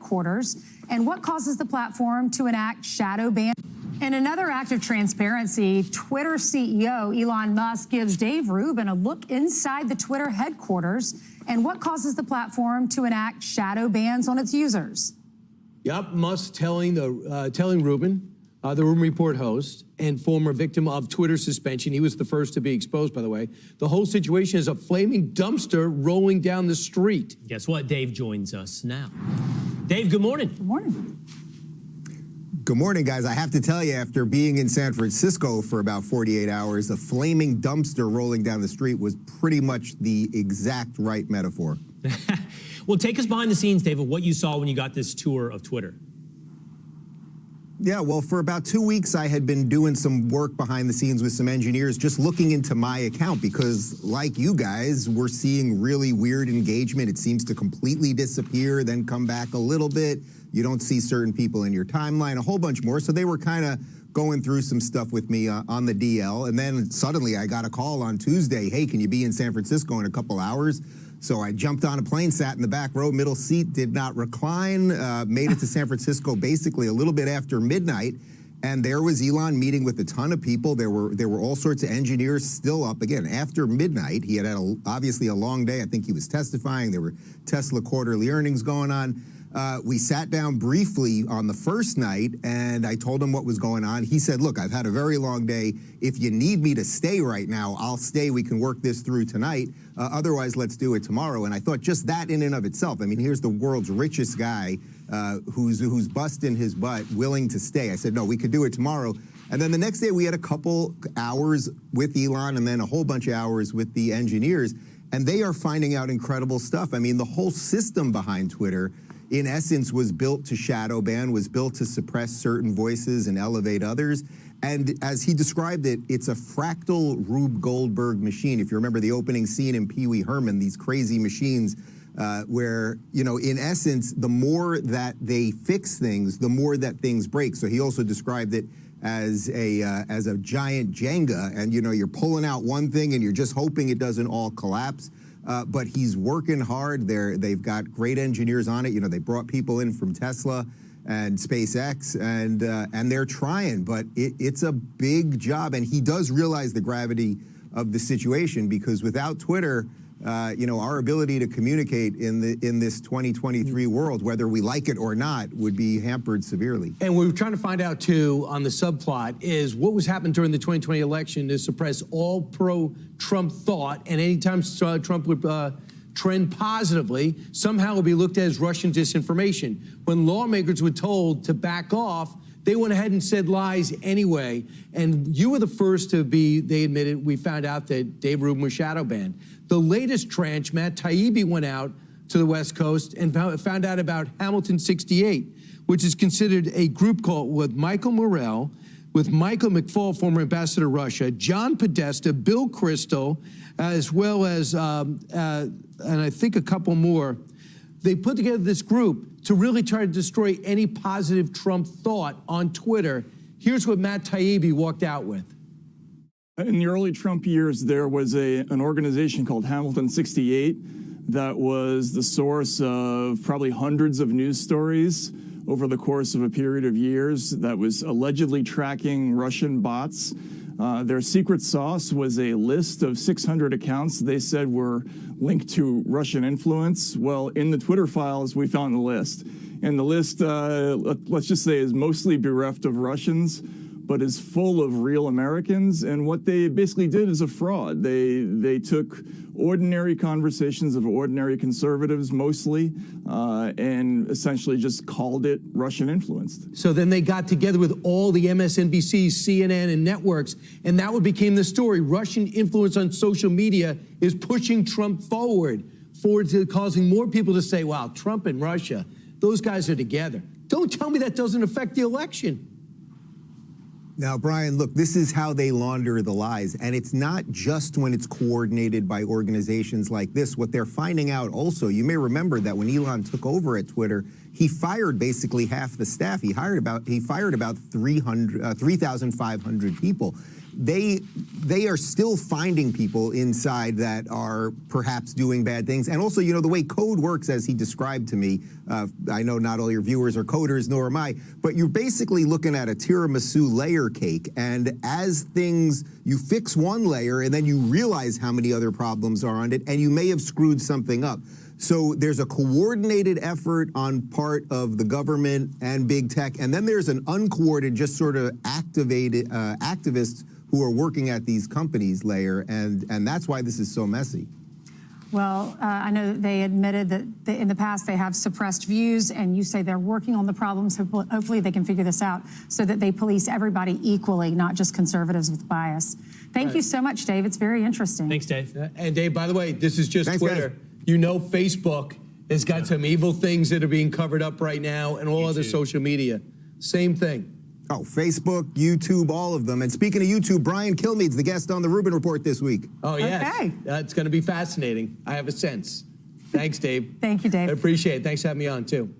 headquarters, and what causes the platform to enact shadow ban. In another act of transparency, Twitter CEO Elon Musk gives Dave Rubin a look inside the Twitter headquarters and what causes the platform to enact shadow bans on its users. Yep, Musk telling Rubin, the Rubin Report host and former victim of Twitter suspension. He was the first to be exposed, by the way. The whole situation is a flaming dumpster rolling down the street. Guess what? Dave joins us now. Dave, good morning. Good morning. Good morning, guys. I have to tell you, after being in San Francisco for about 48 hours, a flaming dumpster rolling down the street was pretty much the exact right metaphor. Well, take us behind the scenes, Dave, of what you saw when you got this tour of Twitter. Yeah, well, for about 2 weeks, I had been doing some work behind the scenes with some engineers, just looking into my account because, like you guys, we're seeing really weird engagement. It seems to completely disappear, then come back a little bit. You don't see certain people in your timeline, a whole bunch more. So they were kind of going through some stuff with me on the DL. And then suddenly I got a call on Tuesday. Hey, can you be in San Francisco in a couple hours? So I jumped on a plane, sat in the back row, middle seat, did not recline, made it to San Francisco basically a little bit after midnight. And there was Elon meeting with a ton of people. There were all sorts of engineers still up. Again, after midnight, he had obviously a long day. I think he was testifying. There were Tesla quarterly earnings going on. We sat down briefly on the first night, and I told him what was going on. He said, look, I've had a very long day. If you need me to stay right now, I'll stay. We can work this through tonight. Otherwise, let's do it tomorrow. And I thought just that in and of itself, I mean, here's the world's richest guy who's busting his butt, willing to stay. I said, no, we could do it tomorrow. And then the next day, we had a couple hours with Elon and then a whole bunch of hours with the engineers. And they are finding out incredible stuff. I mean, the whole system behind Twitter, in essence, was built to shadow ban, was built to suppress certain voices and elevate others. And as he described it, it's a fractal Rube Goldberg machine. If you remember the opening scene in Pee Wee Herman, these crazy machines where, you know, in essence, the more that they fix things, the more that things break. So he also described it as a giant Jenga. And, you know, you're pulling out one thing and you're just hoping it doesn't all collapse. But he's working hard. They've got great engineers on it. You know, they brought people in from Tesla and SpaceX, and they're trying. But it's a big job, and he does realize the gravity of the situation because without Twitter, you know, our ability to communicate in this 2023 world, whether we like it or not, would be hampered severely. And we were trying to find out, too, on the subplot, is what was happening during the 2020 election to suppress all pro-Trump thought, and anytime Trump would trend positively, somehow it would be looked at as Russian disinformation. When lawmakers were told to back off, they went ahead and said lies anyway. And you were the first to be, they admitted, we found out that Dave Rubin was shadow banned. The latest tranche, Matt Taibbi went out to the West Coast and found out about Hamilton 68, which is considered a group call with Michael Morrell, with Michael McFaul, former ambassador to Russia, John Podesta, Bill Kristol, as well as, and I think a couple more. They put together this group to really try to destroy any positive Trump thought on Twitter. Here's what Matt Taibbi walked out with. In the early Trump years, there was an organization called Hamilton 68 that was the source of probably hundreds of news stories over the course of a period of years that was allegedly tracking Russian bots. Their secret sauce was a list of 600 accounts they said were linked to Russian influence. Well, in the Twitter files, we found the list. And the list, let's just say, is mostly bereft of Russians, but is full of real Americans. And what they basically did is a fraud. They took ordinary conversations of ordinary conservatives mostly, and essentially just called it Russian influenced. So then they got together with all the MSNBC, CNN, and networks, and that became the story. Russian influence on social media is pushing Trump forward to causing more people to say, wow, Trump and Russia, those guys are together. Don't tell me that doesn't affect the election. Now, Brian, look, this is how they launder the lies. And it's not just when it's coordinated by organizations like this. What they're finding out also, you may remember that when Elon took over at Twitter, he fired basically half the staff. He fired about 3,500 people. They are still finding people inside that are perhaps doing bad things. And also, the way code works, as he described to me, I know not all your viewers are coders, nor am I, but you're basically looking at a tiramisu layer cake. And as you fix one layer and then you realize how many other problems are on it, and you may have screwed something up. So there's a coordinated effort on part of the government and big tech, and then there's an uncoordinated, just sort of activated activists who are working at these companies layer, and that's why this is so messy. Well, I know that they admitted that in the past they have suppressed views, and you say they're working on the problems. Hopefully they can figure this out so that they police everybody equally, not just conservatives with bias. Thank you so much, Dave. It's very interesting. Thanks, Dave. And Dave, by the way, this is just Thanks, Twitter. guys. Facebook has got some evil things that are being covered up right now, and all other social media. Same thing. Oh, Facebook, YouTube, all of them. And speaking of YouTube, Brian Kilmeade's the guest on the Rubin Report this week. Oh, yes. Okay. That's going to be fascinating. I have a sense. Thanks, Dave. Thank you, Dave. I appreciate it. Thanks for having me on, too.